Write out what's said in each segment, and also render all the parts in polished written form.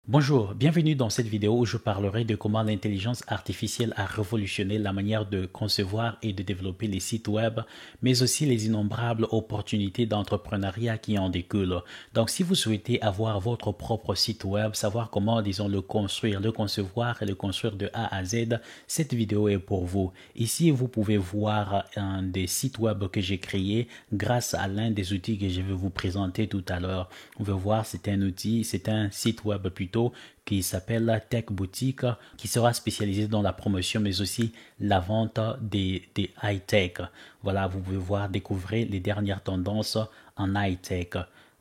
Bonjour, bienvenue dans cette vidéo où je parlerai de comment l'intelligence artificielle a révolutionné la manière de concevoir et de développer les sites web, mais aussi les innombrables opportunités d'entrepreneuriat qui en découlent. Donc, si vous souhaitez avoir votre propre site web, savoir comment, disons, le construire, le concevoir et le construire de A à Z, cette vidéo est pour vous. Ici, vous pouvez voir un des sites web que j'ai créé grâce à l'un des outils que je vais vous présenter tout à l'heure. Vous pouvez voir, c'est un site web plutôt qui s'appelle Tech Boutique, qui sera spécialisé dans la promotion, mais aussi la vente des high-tech. Voilà, vous pouvez voir, découvrir les dernières tendances en high-tech.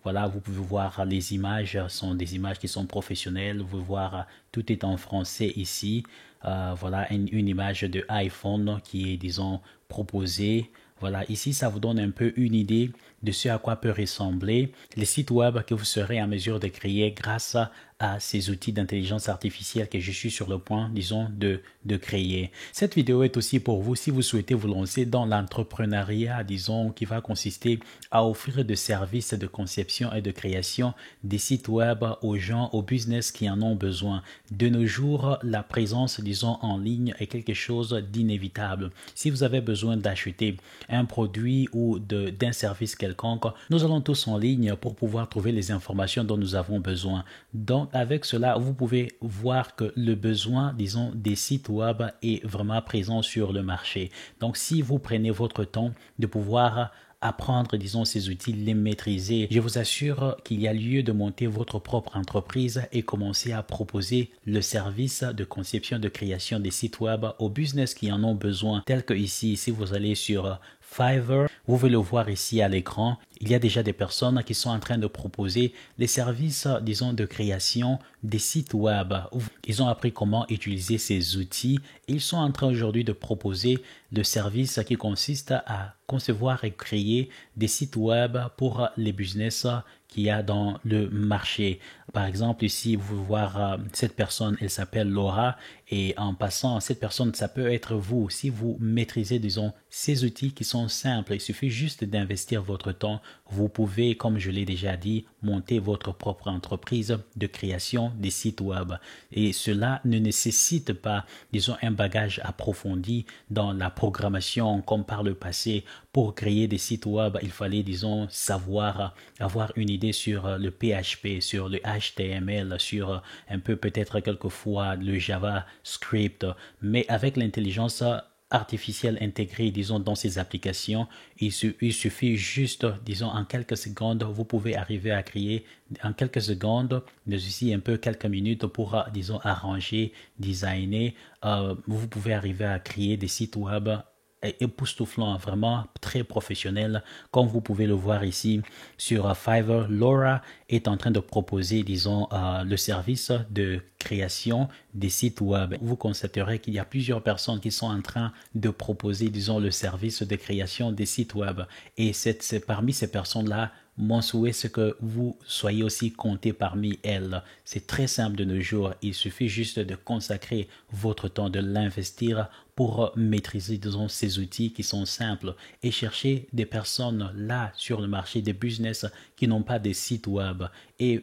Voilà, vous pouvez voir les images, sont des images qui sont professionnelles. Vous pouvez voir, tout est en français ici. Voilà, une image de iPhone qui est, disons, proposée. Voilà, ici, ça vous donne un peu une idée de ce à quoi peut ressembler les sites web que vous serez en mesure de créer grâce à ces outils d'intelligence artificielle que je suis sur le point, disons, de créer. Cette vidéo est aussi pour vous si vous souhaitez vous lancer dans l'entrepreneuriat, disons, qui va consister à offrir des services de conception et de création des sites web aux gens, aux business qui en ont besoin. De nos jours, la présence, disons, en ligne est quelque chose d'inévitable. Si vous avez besoin d'acheter un produit ou d'un service quelconque, nous allons tous en ligne pour pouvoir trouver les informations dont nous avons besoin. Donc, avec cela, vous pouvez voir que le besoin, disons, des sites web est vraiment présent sur le marché. Donc, si vous prenez votre temps de pouvoir apprendre, disons, ces outils, les maîtriser, je vous assure qu'il y a lieu de monter votre propre entreprise et commencer à proposer le service de conception, de création des sites web aux business qui en ont besoin, tel que ici, si vous allez sur Fiverr, vous pouvez le voir ici à l'écran, il y a déjà des personnes qui sont en train de proposer les services, disons, de création des sites web. Ils ont appris comment utiliser ces outils. Ils sont en train aujourd'hui de proposer le service qui consiste à concevoir et créer des sites web pour les business qu'il y a dans le marché. Par exemple, ici, vous pouvez voir cette personne, elle s'appelle Laura, et en passant, cette personne, ça peut être vous. Si vous maîtrisez, disons, ces outils qui sont simples, il suffit juste d'investir votre temps. Vous pouvez, comme je l'ai déjà dit, monter votre propre entreprise de création des sites web. Et cela ne nécessite pas, disons, un bagage approfondi dans la programmation comme par le passé. Pour créer des sites web, il fallait, disons, savoir avoir une idée sur le PHP, sur le HTML, sur un peu peut-être quelquefois le JavaScript. Mais avec l'intelligence artificielle intégrée, disons, dans ces applications, il suffit juste, disons, en quelques secondes, vous pouvez arriver à créer en quelques secondes, mais aussi un peu quelques minutes pour, disons, arranger, designer. Vous pouvez arriver à créer des sites web époustouflant, vraiment très professionnel, comme vous pouvez le voir ici sur Fiverr. Laura est en train de proposer, disons, le service de création des sites web. Vous constaterez qu'il y a plusieurs personnes qui sont en train de proposer, disons, le service de création des sites web. Et c'est parmi ces personnes-là, mon souhait, c'est que vous soyez aussi comptés parmi elles. C'est très simple de nos jours. Il suffit juste de consacrer votre temps, de l'investir pour maîtriser, disons, ces outils qui sont simples et chercher des personnes là sur le marché des business qui n'ont pas de site web et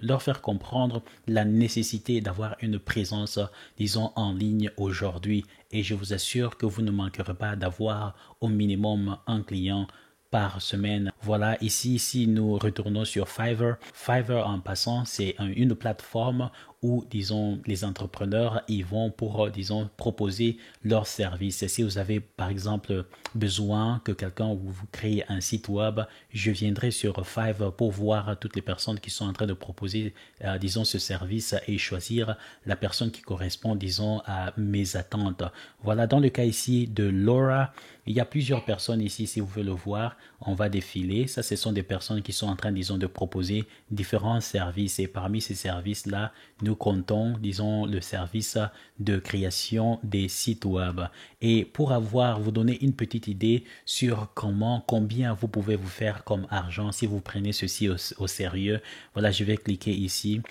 leur faire comprendre la nécessité d'avoir une présence, disons, en ligne aujourd'hui. Et je vous assure que vous ne manquerez pas d'avoir au minimum un client par semaine. Voilà, ici, nous retournons sur Fiverr. Fiverr, en passant, c'est une plateforme où, disons, les entrepreneurs y vont pour, disons, proposer leurs services. Si vous avez, par exemple, besoin que quelqu'un vous crée un site web, je viendrai sur Fiverr pour voir toutes les personnes qui sont en train de proposer, disons, ce service et choisir la personne qui correspond, disons, à mes attentes. Voilà, dans le cas ici de Laura, il y a plusieurs personnes ici, si vous voulez le voir, on va défiler. Ça, ce sont des personnes qui sont en train, disons, de proposer différents services. Et parmi ces services-là, nous comptons, disons, le service de création des sites web. Et pour vous donner une petite idée sur combien vous pouvez vous faire comme argent si vous prenez ceci au sérieux. Voilà, je vais cliquer ici.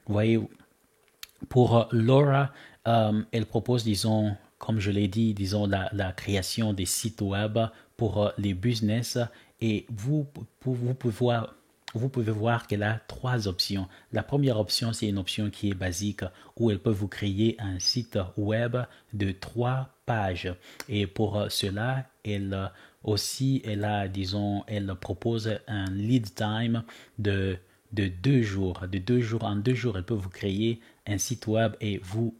Vous voyez, pour Laura, elle propose, disons, comme je l'ai dit, disons, la création des sites web pour les business et vous pouvez voir vous pouvez voir qu'elle a trois options. La première option, c'est une option qui est basique où elle peut vous créer un site web de 3 pages. Et pour cela, elle propose un lead time de 2 jours. En 2 jours, elle peut vous créer un site web et vous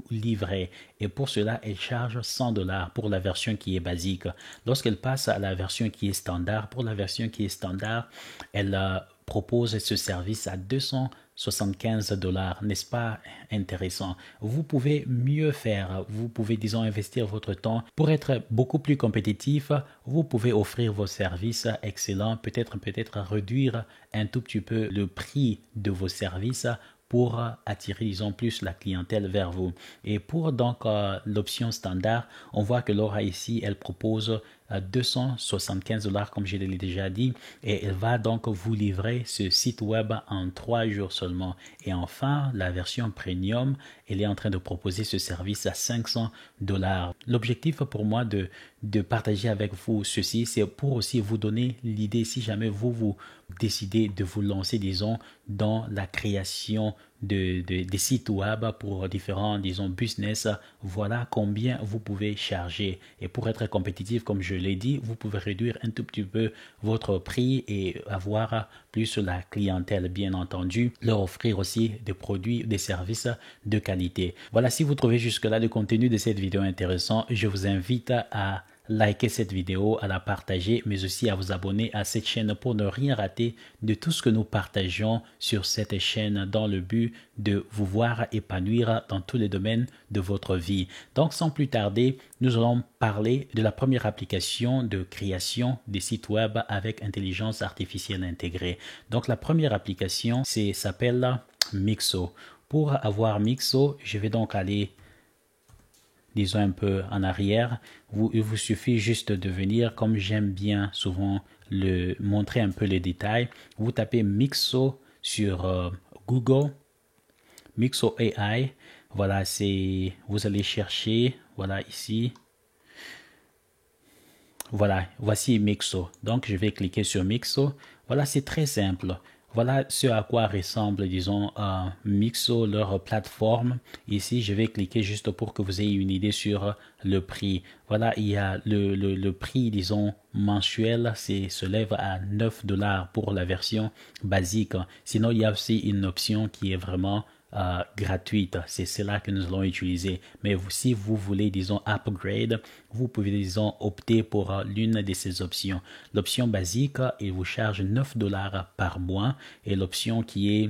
livrer. Et pour cela, elle charge $100 pour la version qui est basique. Lorsqu'elle passe à la version qui est standard, pour la version qui est standard, elle propose ce service à $275, n'est-ce pas intéressant? Vous pouvez mieux faire, vous pouvez, disons, investir votre temps pour être beaucoup plus compétitif. Vous pouvez offrir vos services excellents, peut-être réduire un tout petit peu le prix de vos services pour attirer, disons, plus la clientèle vers vous. Et pour donc l'option standard, on voit que Laura ici, elle propose $275 comme je l'ai déjà dit, et elle va donc vous livrer ce site web en 3 jours seulement. Et enfin, la version premium, elle est en train de proposer ce service à $500. L'objectif pour moi de partager avec vous ceci, c'est pour aussi vous donner l'idée, si jamais vous décidez de vous lancer, disons, dans la création des sites web pour différents, disons, business, voilà combien vous pouvez charger. Et pour être compétitif, comme je l'ai dit, vous pouvez réduire un tout petit peu votre prix et avoir plus la clientèle, bien entendu, leur offrir aussi des produits, des services de qualité. Voilà, si vous trouvez jusque-là le contenu de cette vidéo intéressant, je vous invite à liker cette vidéo, à la partager, mais aussi à vous abonner à cette chaîne pour ne rien rater de tout ce que nous partageons sur cette chaîne dans le but de vous voir épanouir dans tous les domaines de votre vie. Donc, sans plus tarder, nous allons parler de la première application de création des sites web avec intelligence artificielle intégrée. Donc, la première application s'appelle Mixo. Pour avoir Mixo, je vais donc aller, disons, un peu en arrière. Il vous suffit juste de venir, comme j'aime bien souvent montrer un peu les détails. Vous tapez Mixo sur Google, Mixo AI. Voilà, vous allez chercher, voilà ici. Voilà, voici Mixo. Donc, je vais cliquer sur Mixo. Voilà, c'est très simple. Voilà ce à quoi ressemble, disons, Mixo, leur plateforme. Ici, je vais cliquer juste pour que vous ayez une idée sur le prix. Voilà, il y a le prix, disons, mensuel, se lève à $9 pour la version basique. Sinon, il y a aussi une option qui est vraiment gratuite. C'est cela que nous allons utiliser. Mais si vous voulez, disons, upgrade, vous pouvez, disons, opter pour l'une de ces options. L'option basique, il vous charge $9 par mois, et l'option qui est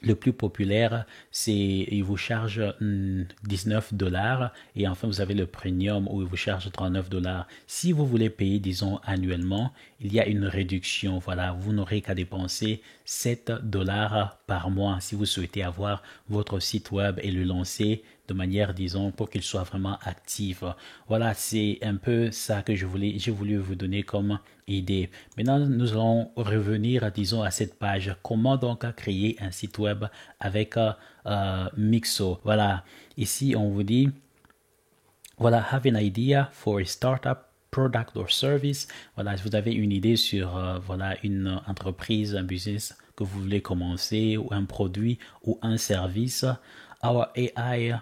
le plus populaire, il vous charge $19, et enfin vous avez le premium où il vous charge $39. Si vous voulez payer, disons, annuellement, il y a une réduction. Voilà, vous n'aurez qu'à dépenser $7 par mois si vous souhaitez avoir votre site web et le lancer de manière, disons, pour qu'il soit vraiment actif. Voilà, c'est un peu ça que j'ai voulu vous donner comme idée. Maintenant, nous allons revenir, disons, à cette page. Comment donc créer un site web avec Mixo? Voilà, ici, on vous dit, voilà, have an idea for a startup product or service. Voilà, vous avez une idée sur voilà, une entreprise, un business que vous voulez commencer, ou un produit ou un service. Our AI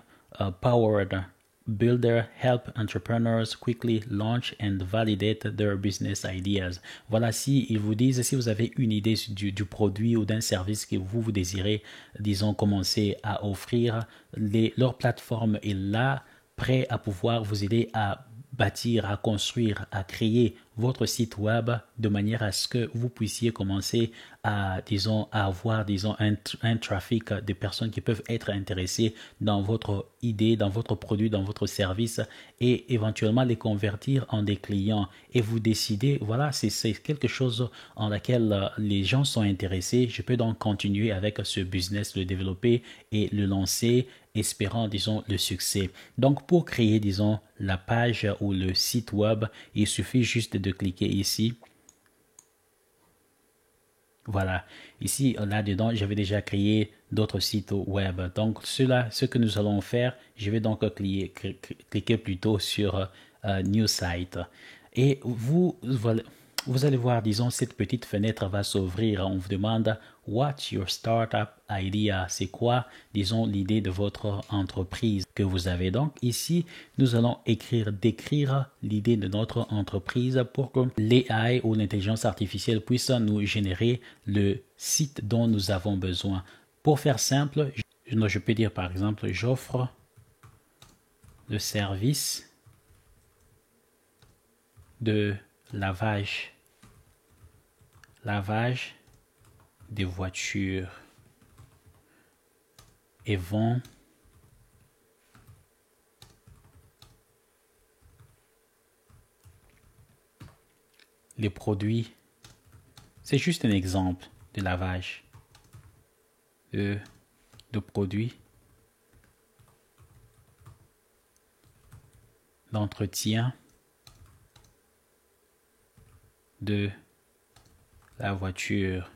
powered builder help entrepreneurs quickly launch and validate their business ideas. Voilà, si ils vous disent, si vous avez une idée du produit ou d'un service que vous désirez, disons, commencer à offrir, leur plateforme est là, prêt à pouvoir vous aider à bâtir, à construire, à créer votre site web de manière à ce que vous puissiez commencer à, disons, à avoir, disons, un trafic de personnes qui peuvent être intéressées dans votre idée, dans votre produit, dans votre service, et éventuellement les convertir en des clients. Et vous décidez, voilà, c'est quelque chose en laquelle les gens sont intéressés. Je peux donc continuer avec ce business, le développer et le lancer, espérant, disons, le succès. Donc, pour créer, disons, la page ou le site web, il suffit juste de cliquer ici. Voilà, ici, là-dedans, j'avais déjà créé d'autres sites web. Donc, ce que nous allons faire, je vais donc cliquer plutôt sur New Site. Et vous allez voir, disons, cette petite fenêtre va s'ouvrir. On vous demande What's your startup idea? C'est quoi, disons, l'idée de votre entreprise que vous avez. Donc ici, nous allons décrire l'idée de notre entreprise pour que l'AI ou l'intelligence artificielle puisse nous générer le site dont nous avons besoin. Pour faire simple, je peux dire par exemple, j'offre le service de lavage des voitures et vend les produits. C'est juste un exemple de lavage de produits d'entretien de la voiture.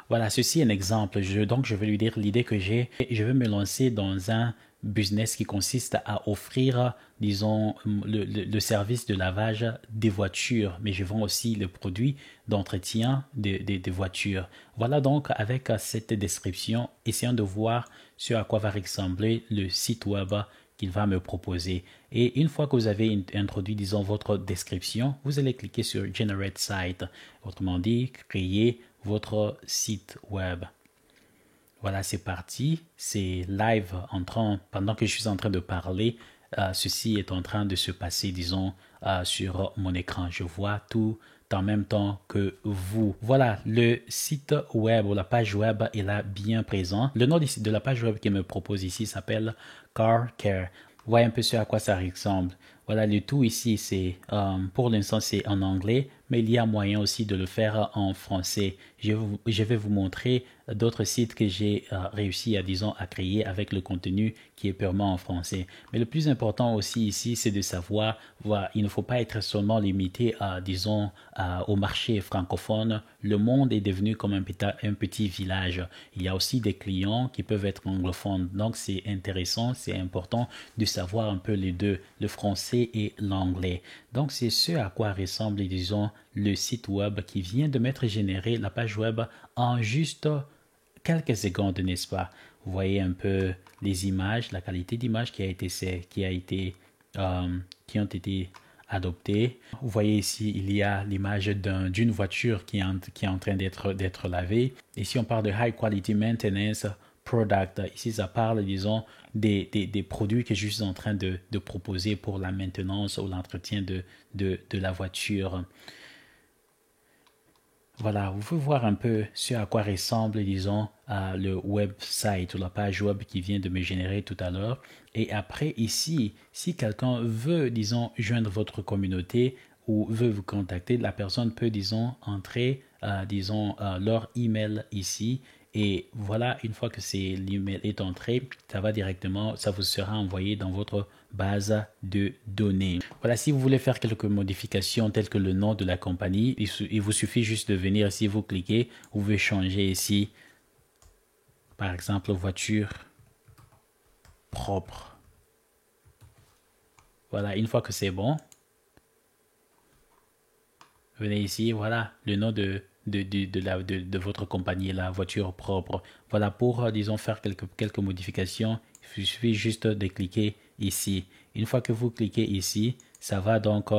Voilà, ceci est un exemple. Donc, je vais lui dire l'idée que j'ai. Je vais me lancer dans un business qui consiste à offrir, disons, le service de lavage des voitures, mais je vends aussi le produit d'entretien des voitures. Voilà donc, avec cette description, essayons de voir ce à quoi va ressembler le site web qu'il va me proposer. Et une fois que vous avez introduit, disons, votre description, vous allez cliquer sur Generate Site. Autrement dit, créer votre site web. Voilà, c'est parti. C'est live pendant que je suis en train de parler. Ceci est en train de se passer, disons, sur mon écran. Je vois tout en même temps que vous. Voilà, le site web ou la page web est là bien présent. Le nom de la page web qu'il me propose ici s'appelle Car Care. Vous voyez un peu ce à quoi ça ressemble. Voilà, le tout ici, c'est pour l'instant, c'est en anglais, mais il y a moyen aussi de le faire en français. Je vais vous montrer d'autres sites que j'ai réussi à créer avec le contenu qui est purement en français. Mais le plus important aussi ici, c'est de savoir, voilà, il ne faut pas être seulement limité au marché francophone. Le monde est devenu comme un petit village. Il y a aussi des clients qui peuvent être anglophones. Donc, c'est intéressant, c'est important de savoir un peu les deux, le français et l'anglais. Donc, c'est ce à quoi ressemble, disons, le site web qui vient de m'être généré, la page web, en juste quelques secondes, n'est-ce pas? Vous voyez un peu les images, la qualité d'image qui ont été adoptées. Vous voyez ici, il y a l'image d'une voiture qui est en train d'être lavée. Ici, on parle de High Quality Maintenance Product. Ici, ça parle, disons, des produits que je suis en train de proposer pour la maintenance ou l'entretien de la voiture. Voilà, vous pouvez voir un peu ce à quoi ressemble, disons, le website ou la page web qui vient de me générer tout à l'heure. Et après, ici, si quelqu'un veut, disons, joindre votre communauté ou veut vous contacter, la personne peut, disons, entrer, leur email ici. Et voilà, une fois que l'email est entré, ça vous sera envoyé dans votre base de données. Voilà, si vous voulez faire quelques modifications telles que le nom de la compagnie, il vous suffit juste de venir ici, vous cliquez, vous pouvez changer ici, par exemple, voiture propre. Voilà, une fois que c'est bon, venez ici, voilà, le nom de votre compagnie, la voiture propre. Voilà, pour, disons, faire quelques modifications, il suffit juste de cliquer ici. Une fois que vous cliquez ici, ça va donc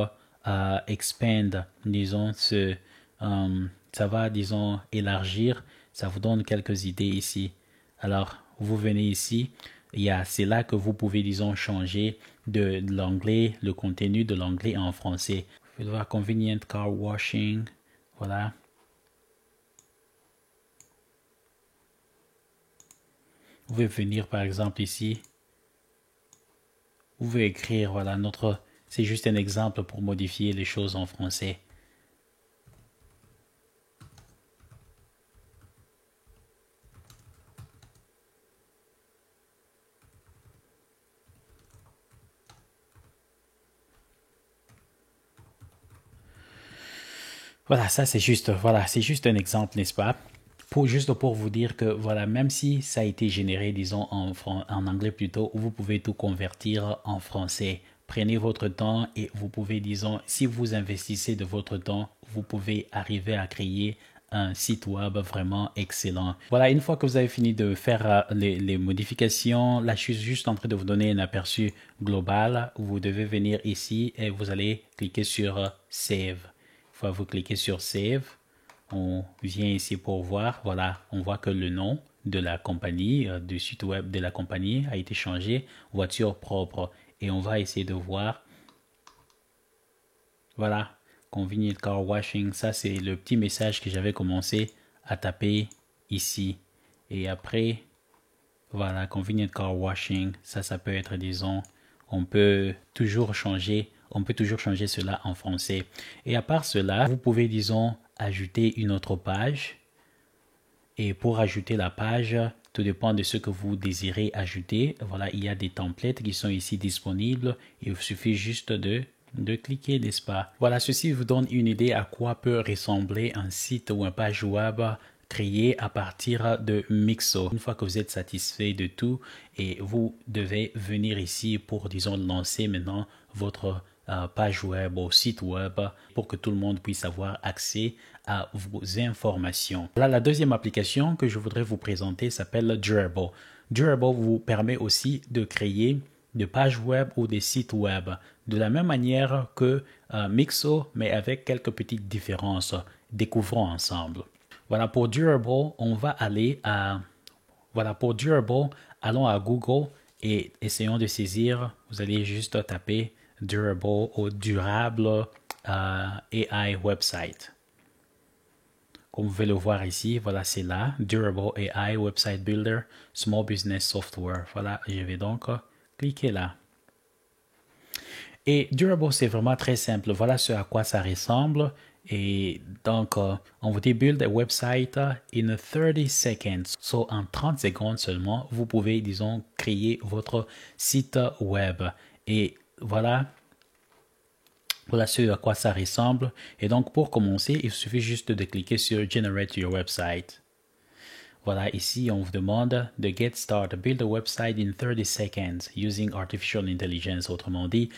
expand, disons, ça va, disons, élargir. Ça vous donne quelques idées ici. Alors, vous venez ici. C'est là que vous pouvez, disons, changer de l'anglais, le contenu de l'anglais en français. Vous pouvez voir convenient car washing. Voilà. Vous pouvez venir par exemple ici. Vous pouvez écrire, voilà, c'est juste un exemple pour modifier les choses en français. Voilà, ça c'est juste un exemple, n'est-ce pas? Juste pour vous dire que voilà, même si ça a été généré, disons, en anglais plutôt, vous pouvez tout convertir en français. prenez votre temps et vous pouvez, disons, si vous investissez de votre temps, vous pouvez arriver à créer un site web vraiment excellent. Voilà, une fois que vous avez fini de faire les modifications, là je suis juste en train de vous donner un aperçu global. Vous devez venir ici et vous allez cliquer sur Save. Une fois que vous cliquez sur Save, on vient ici pour voir. Voilà, on voit que le nom de la compagnie, du site web de la compagnie a été changé, voiture propre. Et on va essayer de voir. Voilà. Convenient car washing, ça c'est le petit message que j'avais commencé à taper ici. Et après, voilà, convenient car washing, ça peut être, disons, on peut toujours changer cela en français. Et à part cela, vous pouvez, disons, ajouter une autre page. Et pour ajouter la page, tout dépend de ce que vous désirez ajouter. Voilà, il y a des templates qui sont ici disponibles. Il vous suffit juste de cliquer, n'est-ce pas? Voilà, ceci vous donne une idée à quoi peut ressembler un site ou une page web créé à partir de Mixo. Une fois que vous êtes satisfait de tout, et vous devez venir ici pour, disons, lancer maintenant votre page web ou site web pour que tout le monde puisse avoir accès à vos informations. Là, la deuxième application que je voudrais vous présenter s'appelle Durable. Durable vous permet aussi de créer des pages web ou des sites web de la même manière que Mixo, mais avec quelques petites différences. Découvrons ensemble. Voilà, pour Durable, on va aller à... Voilà, pour Durable, allons à Google et essayons de saisir. Vous allez juste taper Durable ou Durable AI Website. Comme vous pouvez le voir ici, voilà, c'est là. Durable AI Website Builder, Small Business Software. Voilà, je vais donc cliquer là. Et Durable, c'est vraiment très simple. Voilà ce à quoi ça ressemble. Et donc, on vous dit build a website in 30 seconds. So, en 30 secondes seulement, vous pouvez, disons, créer votre site web. Et voilà ce à quoi ça ressemble. Et donc, pour commencer, il suffit juste de cliquer sur Generate your website. Voilà, ici, on vous demande de get started, build a website in 30 seconds using artificial intelligence. Autrement dit,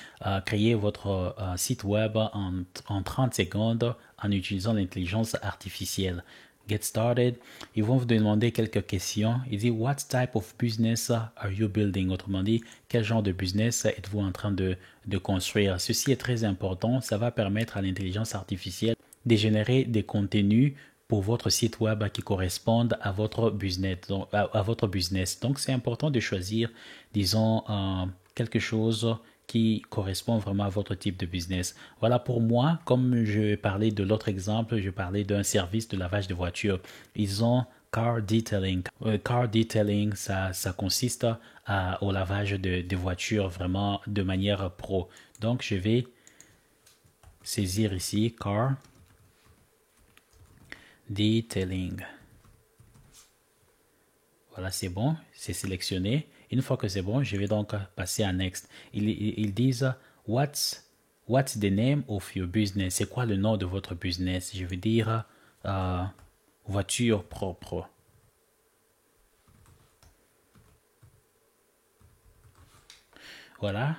créer votre site web en 30 secondes en utilisant l'intelligence artificielle. Get started. Ils vont vous demander quelques questions. Il dit, what type of business are you building? Autrement dit, quel genre de business êtes-vous en train de construire? Ceci est très important. Ça va permettre à l'intelligence artificielle de générer des contenus pour votre site web qui correspondent à votre business. Donc, c'est important de choisir, disons, quelque chose qui correspond vraiment à votre type de business. Voilà, pour moi, comme je parlais de l'autre exemple, je parlais d'un service de lavage de voitures. Ils ont car detailing. Car detailing, ça consiste au lavage de voitures vraiment de manière pro. Donc, je vais saisir ici car detailing. Voilà, c'est bon, c'est sélectionné. Une fois que c'est bon, je vais donc passer à Next. Ils disent what's the name of your business? C'est quoi le nom de votre business? Je veux dire voiture propre. Voilà.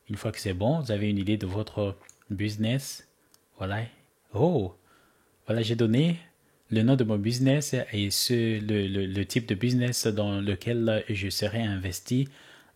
Une fois que c'est bon, vous avez une idée de votre business. Voilà. Oh, voilà, j'ai donné le nom de mon business et le type de business dans lequel je serai investi.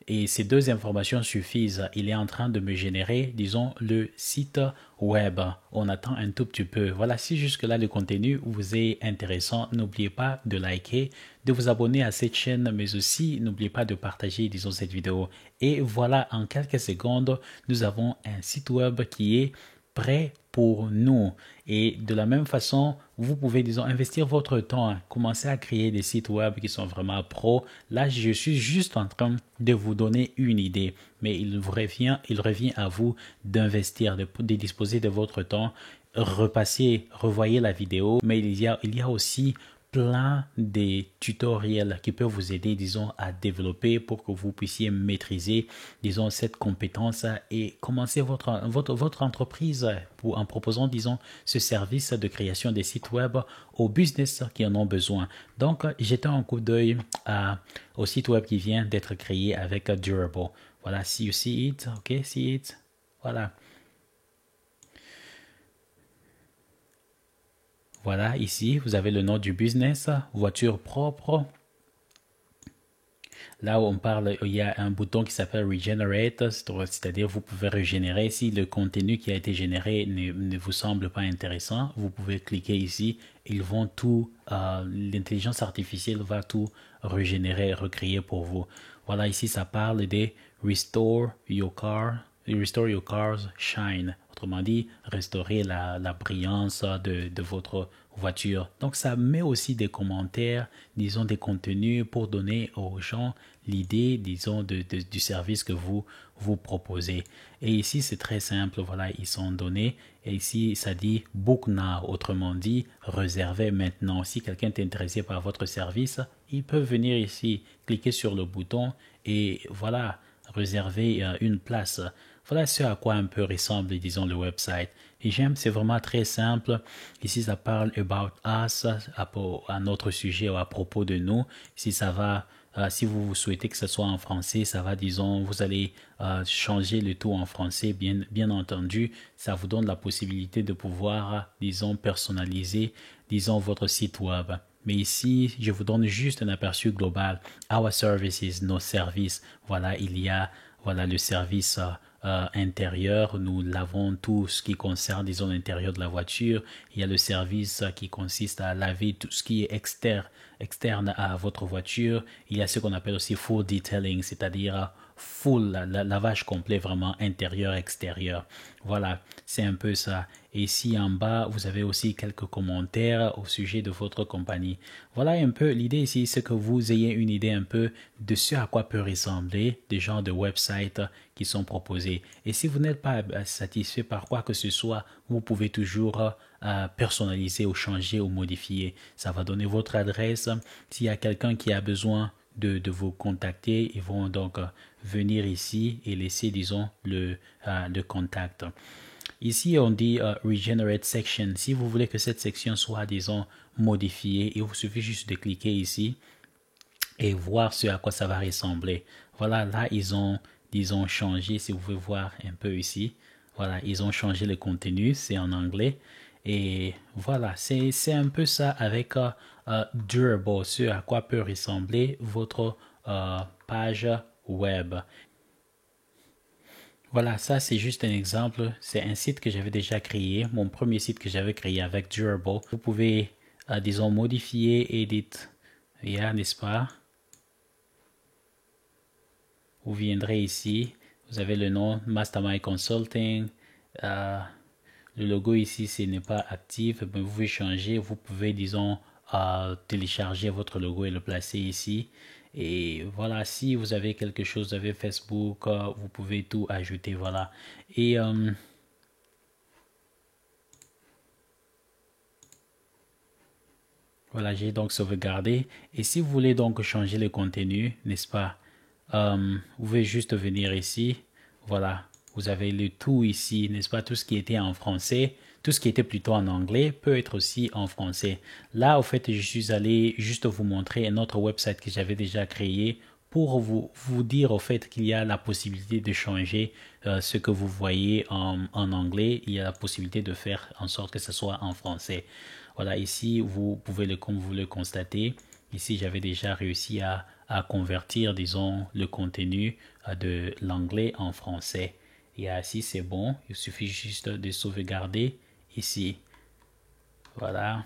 Et ces deux informations suffisent. Il est en train de me générer, disons, le site web. On attend un tout petit peu. Voilà, si jusque-là le contenu vous est intéressant, n'oubliez pas de liker, de vous abonner à cette chaîne, mais aussi n'oubliez pas de partager, disons, cette vidéo. Et voilà, en quelques secondes, nous avons un site web qui est prêt pour nous. Et de la même façon, vous pouvez, disons, investir votre temps, commencer à créer des sites web qui sont vraiment pro. Là, je suis juste en train de vous donner une idée, mais il revient à vous d'investir, de disposer de votre temps, revoyez la vidéo, mais il y a aussi plein de tutoriels qui peuvent vous aider, disons, à développer pour que vous puissiez maîtriser, disons, cette compétence et commencer votre entreprise en proposant, disons, ce service de création des sites web aux business qui en ont besoin. Donc, jetez un coup d'œil au site web qui vient d'être créé avec Durable. Voilà, see you see it, ok, see it. Voilà. Voilà, ici, vous avez le nom du business, voiture propre. Là où on parle, il y a un bouton qui s'appelle Regenerate, c'est-à-dire vous pouvez régénérer. Si le contenu qui a été généré ne vous semble pas intéressant, vous pouvez cliquer ici. Ils vont tout, l'intelligence artificielle va tout régénérer, recréer pour vous. Voilà, ici ça parle de Restore Your Car's Shine. Autrement dit, restaurer la brillance de votre voiture. Donc, ça met aussi des commentaires, disons des contenus pour donner aux gens l'idée, disons, du service que vous proposez. Et ici, c'est très simple. Voilà, ils sont donnés. Et ici, ça dit Book Now. Autrement dit, réservez maintenant. Si quelqu'un est intéressé par votre service, il peut venir ici, cliquer sur le bouton et voilà, réserver une place. Voilà ce à quoi un peu ressemble, disons, le website. Et j'aime, c'est vraiment très simple. Ici, ça parle about us, à notre sujet ou à propos de nous. Ici, ça va, si vous souhaitez que ce soit en français, ça va, disons, vous allez changer le tout en français, bien entendu. Ça vous donne la possibilité de pouvoir, disons, personnaliser, disons, votre site web. Mais ici, je vous donne juste un aperçu global. Our services, nos services. Voilà, il y a, voilà, le service intérieur, nous l'avons tout ce qui concerne, disons, l'intérieur de la voiture. Il y a le service qui consiste à laver tout ce qui est externe à votre voiture. Il y a ce qu'on appelle aussi full detailing, c'est-à-dire full, lavage complet, vraiment intérieur-extérieur. Voilà, c'est un peu ça. Et ici en bas, vous avez aussi quelques commentaires au sujet de votre compagnie. Voilà un peu l'idée ici, c'est que vous ayez une idée un peu de ce à quoi peut ressembler des genres de websites qui sont proposés. Et si vous n'êtes pas satisfait par quoi que ce soit, vous pouvez toujours personnaliser ou changer ou modifier. Ça va donner votre adresse. S'il y a quelqu'un qui a besoin de vous contacter, ils vont donc venir ici et laisser, disons, le contact. Ici, on dit Regenerate Section. Si vous voulez que cette section soit, disons, modifiée, il vous suffit juste de cliquer ici et voir ce à quoi ça va ressembler. Voilà, là, ils ont, disons, changé, si vous pouvez voir un peu ici. Voilà, ils ont changé le contenu, c'est en anglais. Et voilà, c'est un peu ça avec Durable, ce à quoi peut ressembler votre page web. Voilà, ça c'est juste un exemple. C'est un site que j'avais déjà créé, mon premier site que j'avais créé avec Durable. Vous pouvez, disons, modifier, edit, n'est-ce pas? Vous viendrez ici, vous avez le nom Mastermind Consulting. Le logo ici, ce n'est pas actif, mais vous pouvez changer. Vous pouvez, disons, télécharger votre logo et le placer ici. Et voilà, si vous avez quelque chose, vous avez Facebook, vous pouvez tout ajouter, voilà. Et voilà, j'ai donc sauvegardé. Et si vous voulez donc changer le contenu, n'est-ce pas, vous pouvez juste venir ici. Voilà, vous avez le tout ici, n'est-ce pas, tout ce qui était en français. Tout ce qui était plutôt en anglais peut être aussi en français. Là, au fait, je suis allé juste vous montrer un autre website que j'avais déjà créé pour vous dire au fait qu'il y a la possibilité de changer ce que vous voyez en anglais. Il y a la possibilité de faire en sorte que ce soit en français. Voilà, ici, vous pouvez, comme vous le constatez, ici, j'avais déjà réussi à convertir, disons, le contenu de l'anglais en français. Et ici, c'est bon. Il suffit juste de sauvegarder ici. Voilà.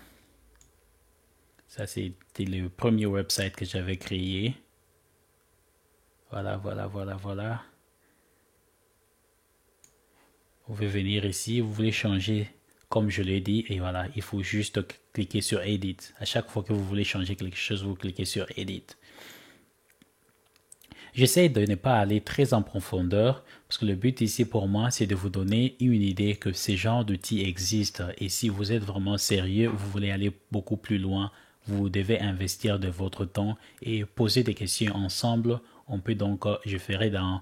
Ça, c'était le premier website que j'avais créé. Voilà, voilà, voilà, voilà. Vous pouvez venir ici, vous voulez changer comme je l'ai dit, et voilà, il faut juste cliquer sur Edit. À chaque fois que vous voulez changer quelque chose, vous cliquez sur Edit. J'essaie de ne pas aller très en profondeur parce que le but ici pour moi, c'est de vous donner une idée que ces genres d'outils existent. Et si vous êtes vraiment sérieux, vous voulez aller beaucoup plus loin, vous devez investir de votre temps et poser des questions ensemble. On peut donc, je verrai dans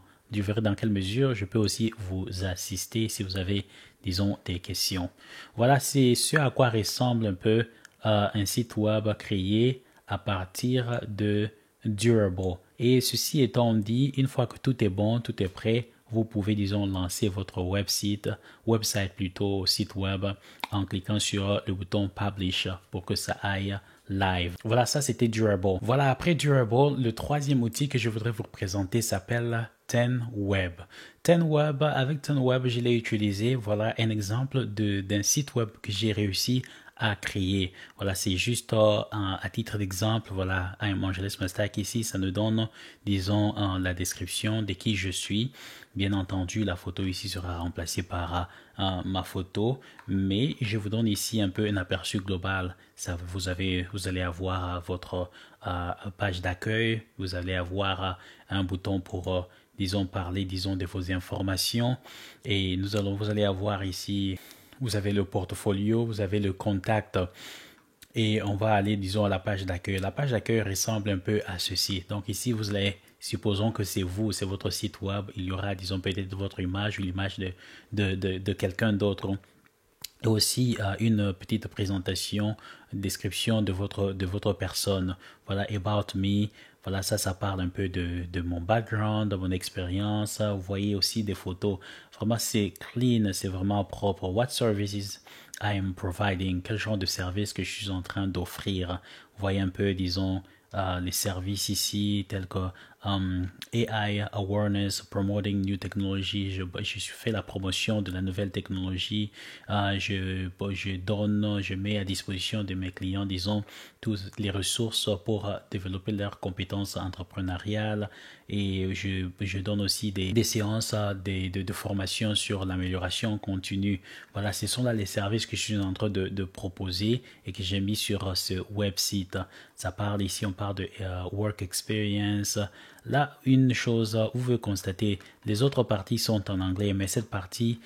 quelle mesure je peux aussi vous assister si vous avez, disons, des questions. Voilà, c'est ce à quoi ressemble un peu un site web créé à partir de Durable. Et ceci étant dit, une fois que tout est bon, tout est prêt, vous pouvez, disons, lancer votre website plutôt, site web, en cliquant sur le bouton Publish pour que ça aille live. Voilà, ça c'était Durable. Voilà, après Durable, le troisième outil que je voudrais vous présenter s'appelle TenWeb. TenWeb, avec TenWeb, je l'ai utilisé. Voilà un exemple d'un site web que j'ai réussi à créer. Voilà, c'est juste à titre d'exemple. Voilà, I'm Angeles Mustak ici, ça nous donne, disons, la description de qui je suis. Bien entendu, la photo ici sera remplacée par ma photo, mais je vous donne ici un peu un aperçu global. Ça, vous allez avoir votre page d'accueil, vous allez avoir un bouton pour disons, parler, disons, de vos informations. Et vous allez avoir ici, vous avez le portfolio, vous avez le contact. Et on va aller, disons, à la page d'accueil. La page d'accueil ressemble un peu à ceci. Donc ici, vous allez, supposons que c'est vous, c'est votre site web. Il y aura, disons, peut-être votre image ou l'image de quelqu'un d'autre. Et aussi une petite présentation, description de votre personne. Voilà, about me. Voilà, ça parle un peu de mon background, de mon expérience. Vous voyez aussi des photos. Vraiment, c'est clean, c'est vraiment propre. What services I am providing? Quel genre de service que je suis en train d'offrir? Vous voyez un peu, disons, les services ici, tels que AI Awareness, Promoting New Technology. Je fais la promotion de la nouvelle technologie. Je mets à disposition de mes clients, disons, toutes les ressources pour développer leurs compétences entrepreneuriales. Et je donne aussi des séances de formation sur l'amélioration continue. Voilà, ce sont là les services que je suis en train de proposer et que j'ai mis sur ce website. Ça parle ici, on parle de work experience. Là, une chose, vous pouvez constater, les autres parties sont en anglais, mais cette partie,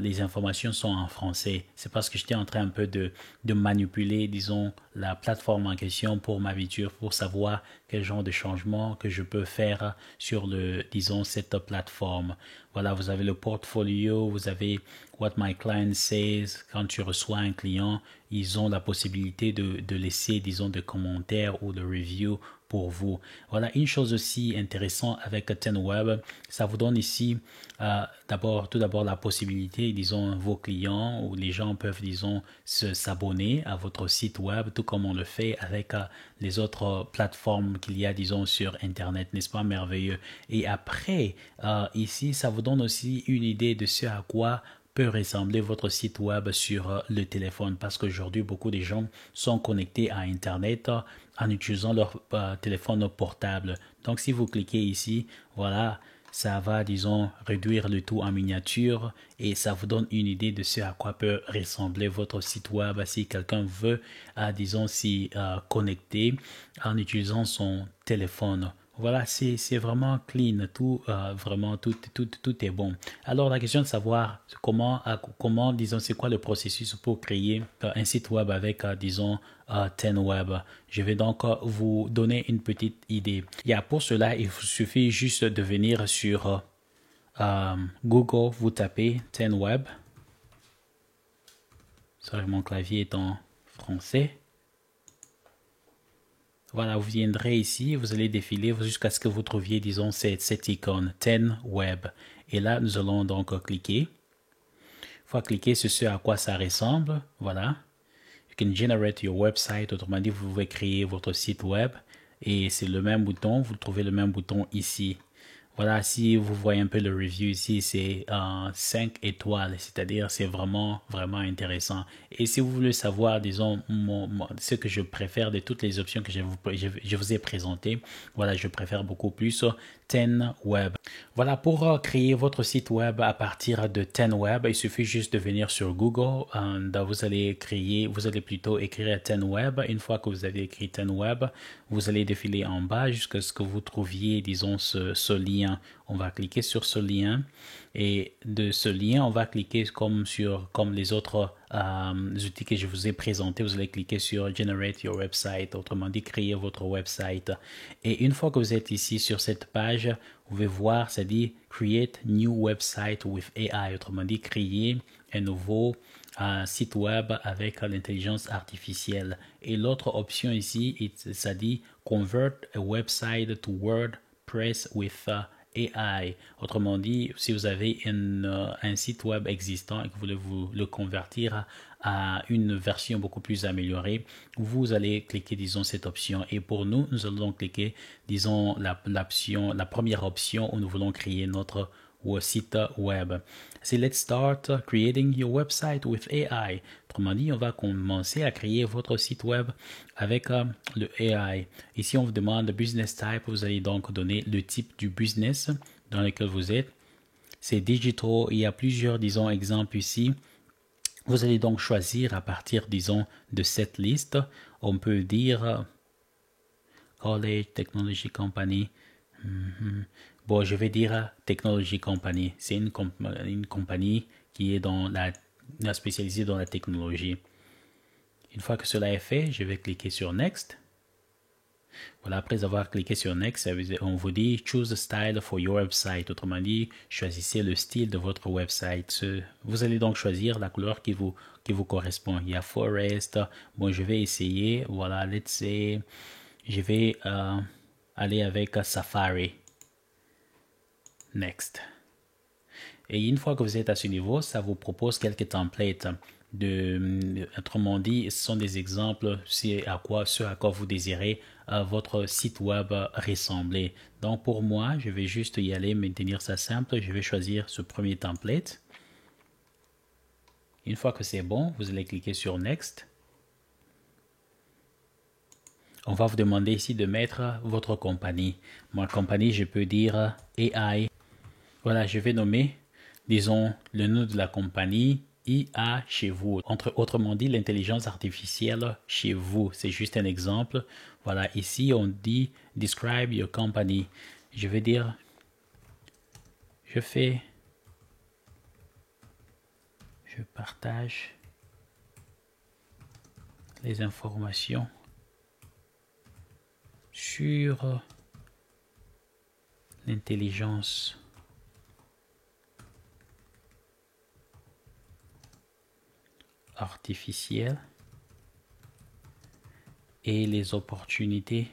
les informations sont en français. C'est parce que j'étais en train un peu de manipuler, disons, la plateforme en question pour m'habituer, pour savoir quel genre de changement que je peux faire sur disons, cette plateforme. Voilà, vous avez le portfolio, vous avez What My Client Says. Quand tu reçois un client, ils ont la possibilité de laisser, disons, des commentaires ou de reviews pour vous. Voilà, une chose aussi intéressante avec TenWeb, ça vous donne ici tout d'abord la possibilité, disons, vos clients ou les gens peuvent, disons, s'abonner à votre site web, tout comme on le fait avec les autres plateformes qu'il y a, disons, sur Internet, n'est-ce pas merveilleux? Et après, ici, ça vous donne aussi une idée de ce à quoi peut ressembler votre site web sur le téléphone, parce qu'aujourd'hui beaucoup de gens sont connectés à Internet en utilisant leur téléphone portable. Donc si vous cliquez ici, voilà, ça va, disons, réduire le tout en miniature et ça vous donne une idée de ce à quoi peut ressembler votre site web si quelqu'un veut, disons, s'y connecter en utilisant son téléphone. Voilà, c'est vraiment clean, vraiment tout est bon. Alors la question de savoir comment disons, c'est quoi le processus pour créer un site web avec, disons, TenWeb. Je vais donc vous donner une petite idée. Pour cela, il vous suffit juste de venir sur Google, vous tapez TenWeb. Sorry, mon clavier est en français. Voilà, vous viendrez ici, vous allez défiler jusqu'à ce que vous trouviez, disons, cette icône, TenWeb. Et là, nous allons donc cliquer. Une fois cliquer sur ce à quoi ça ressemble, voilà. You can generate your website, autrement dit, vous pouvez créer votre site web. Et c'est le même bouton, vous trouvez le même bouton ici. Voilà, si vous voyez un peu le review ici, c'est 5 étoiles, c'est-à-dire c'est vraiment, vraiment intéressant. Et si vous voulez savoir, disons, ce que je préfère de toutes les options que je vous ai présentées, voilà, je préfère beaucoup plus TenWeb. Voilà, pour créer votre site web à partir de TenWeb, il suffit juste de venir sur Google. Vous allez plutôt écrire TenWeb. Une fois que vous avez écrit TenWeb, vous allez défiler en bas jusqu'à ce que vous trouviez, disons, ce lien. On va cliquer sur ce lien et de ce lien, on va cliquer comme les autres outils que je vous ai présentés. Vous allez cliquer sur Generate Your Website, autrement dit, créer votre website. Et une fois que vous êtes ici sur cette page, vous pouvez voir, ça dit Create New Website with AI, autrement dit, créer un nouveau site web avec l'intelligence artificielle. Et l'autre option ici, ça dit Convert a website to Word WordPress with AI. Autrement dit, si vous avez un site web existant et que vous voulez vous le convertir à une version beaucoup plus améliorée, vous allez cliquer, disons, cette option. Et pour nous, nous allons donc cliquer, disons, la première option où nous voulons créer notre site web. C'est Let's start creating your website with AI. Autrement dit, on va commencer à créer votre site web avec le AI. Ici, on vous demande business type. Vous allez donc donner le type du business dans lequel vous êtes. C'est digital. Il y a plusieurs, disons, exemples ici. Vous allez donc choisir à partir, disons, de cette liste. On peut dire College Technology Company. Bon, je vais dire Technology Company. C'est une compagnie qui est spécialisée dans la technologie. Une fois que cela est fait, je vais cliquer sur Next. Voilà, après avoir cliqué sur Next, on vous dit Choose a style for your website. Autrement dit, choisissez le style de votre website. Vous allez donc choisir la couleur qui vous correspond. Il y a Forest. Bon, je vais essayer. Voilà, let's say, je vais aller avec Safari. Next. Et une fois que vous êtes à ce niveau, ça vous propose quelques templates. Autrement dit, ce sont des exemples ce à quoi vous désirez votre site web ressembler. Donc pour moi, je vais juste y aller, maintenir ça simple. Je vais choisir ce premier template. Une fois que c'est bon, vous allez cliquer sur Next. On va vous demander ici de mettre votre compagnie. Ma compagnie, je peux dire AI. Voilà, je vais nommer, disons, le nom de la compagnie IA chez vous. Autrement dit, l'intelligence artificielle chez vous. C'est juste un exemple. Voilà, ici, on dit Describe your company. Je vais dire, je partage les informations sur l'intelligence artificielle et les opportunités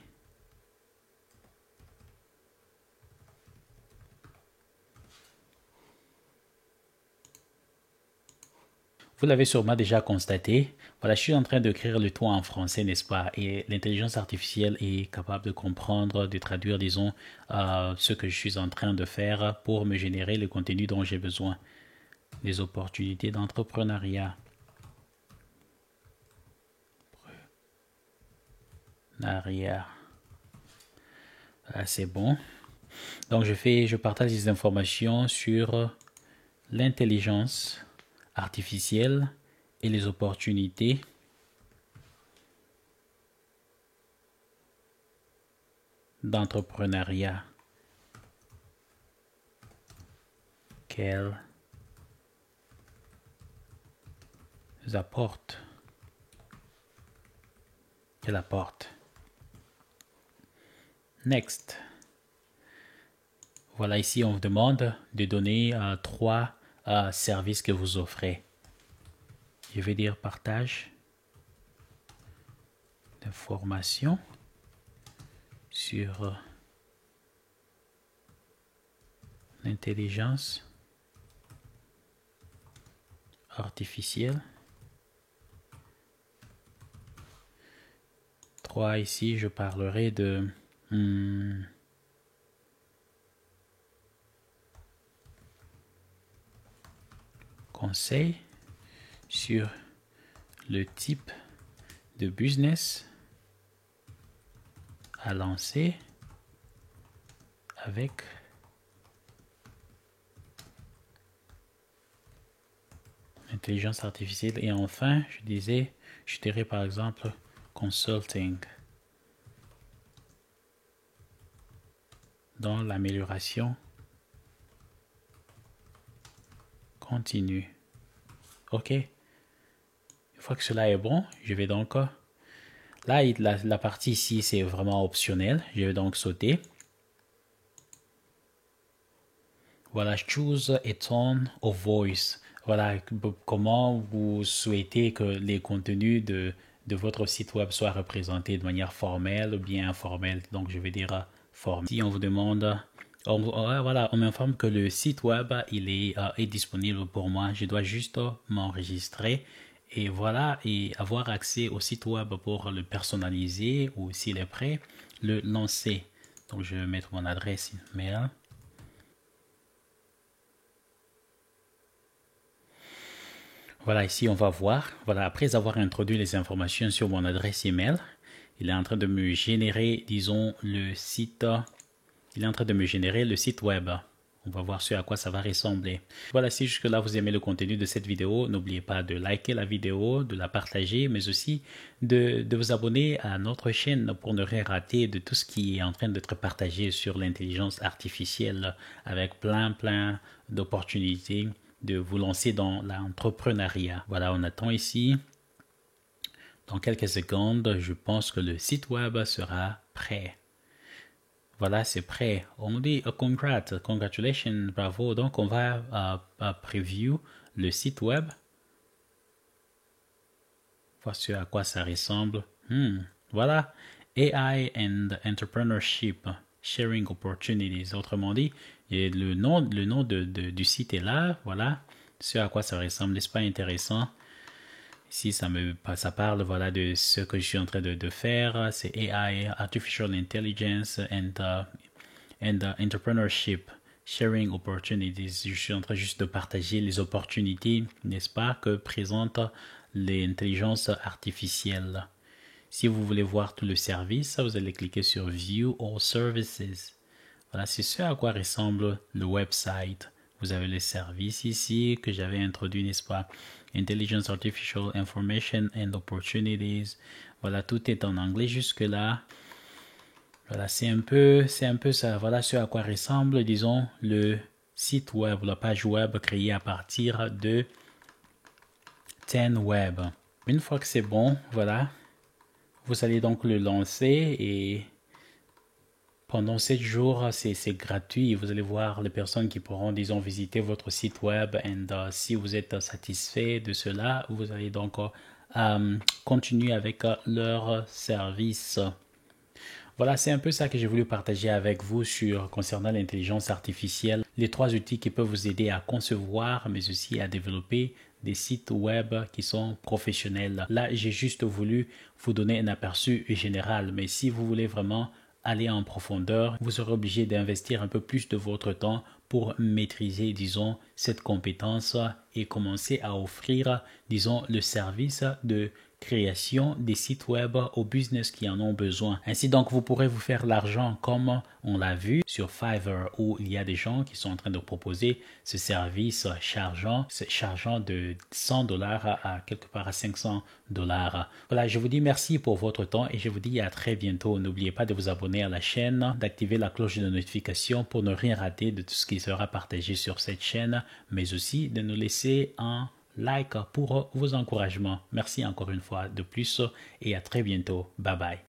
Vous l'avez sûrement déjà constaté. Voilà, je suis en train d'écrire le tout en français, n'est-ce pas? Et l'intelligence artificielle est capable de comprendre, de traduire, disons, ce que je suis en train de faire pour me générer le contenu dont j'ai besoin. Les opportunités d'entrepreneuriat. Voilà, c'est bon. Donc, je partage des informations sur l'intelligence artificielle et les opportunités d'entrepreneuriat qu'elle apporte. Next. Voilà, ici on vous demande de donner 3 services que vous offrez. Je vais dire partage d'informations sur l'intelligence artificielle. 3, ici je parlerai de conseils sur le type de business à lancer avec l'intelligence artificielle. Et enfin, je dirais par exemple consulting dans l'amélioration continue. OK. Une fois que cela est bon, je vais donc... Là, la partie ici, c'est vraiment optionnel. Je vais donc sauter. Voilà, choose a tone of voice. Voilà, comment vous souhaitez que les contenus de votre site web soient représentés de manière formelle ou bien informelle. Donc, je vais dire former. Si on vous demande, voilà, on m'informe que le site web il est disponible pour moi. Je dois juste m'enregistrer et voilà, et avoir accès au site web pour le personnaliser ou s'il est prêt, le lancer. Donc je vais mettre mon adresse email. Voilà, ici on va voir. Voilà, après avoir introduit les informations sur mon adresse email, il est en train de me générer, disons, le site. Il est en train de me générer le site web. On va voir ce à quoi ça va ressembler. Voilà, si jusque-là vous aimez le contenu de cette vidéo, n'oubliez pas de liker la vidéo, de la partager, mais aussi de vous abonner à notre chaîne pour ne rien rater de tout ce qui est en train d'être partagé sur l'intelligence artificielle avec plein d'opportunités de vous lancer dans l'entrepreneuriat. Voilà, on attend ici. Dans quelques secondes, je pense que le site web sera prêt. Voilà, c'est prêt. On nous dit congratulations, bravo. Donc, on va preview le site web. Voir ce à quoi ça ressemble. Voilà, AI and Entrepreneurship, Sharing Opportunities. Autrement dit, et le nom du site est là. Voilà, ce à quoi ça ressemble. N'est-ce pas intéressant? Ici, ça parle voilà, de ce que je suis en train de faire. C'est AI, Artificial Intelligence and Entrepreneurship, Sharing Opportunities. Je suis en train juste de partager les opportunités, n'est-ce pas, que présente l'intelligence artificielle. Si vous voulez voir tout le service, vous allez cliquer sur View All Services. Voilà, c'est ce à quoi ressemble le website. Vous avez les services ici que j'avais introduit, n'est-ce pas? Intelligence Artificial Information and Opportunities. Voilà, tout est en anglais jusque-là. Voilà, c'est un peu ça. Voilà ce à quoi ressemble, disons, le site web, la page web créée à partir de TenWeb. Une fois que c'est bon, voilà, vous allez donc le lancer et pendant 7 jours, c'est gratuit. Vous allez voir les personnes qui pourront, disons, visiter votre site web. Et si vous êtes satisfait de cela, vous allez donc continuer avec leur service. Voilà, c'est un peu ça que j'ai voulu partager avec vous concernant l'intelligence artificielle. Les 3 outils qui peuvent vous aider à concevoir, mais aussi à développer des sites web qui sont professionnels. Là, j'ai juste voulu vous donner un aperçu général. Mais si vous voulez vraiment aller en profondeur, vous serez obligé d'investir un peu plus de votre temps pour maîtriser, disons, cette compétence et commencer à offrir, disons, le service de création des sites web aux business qui en ont besoin. Ainsi donc, vous pourrez vous faire l'argent comme on l'a vu sur Fiverr où il y a des gens qui sont en train de proposer ce service chargeant de $100 à quelque part à $500. Voilà, je vous dis merci pour votre temps et je vous dis à très bientôt. N'oubliez pas de vous abonner à la chaîne, d'activer la cloche de notification pour ne rien rater de tout ce qui sera partagé sur cette chaîne, mais aussi de nous laisser un like pour vos encouragements. Merci encore une fois de plus et à très bientôt. Bye bye.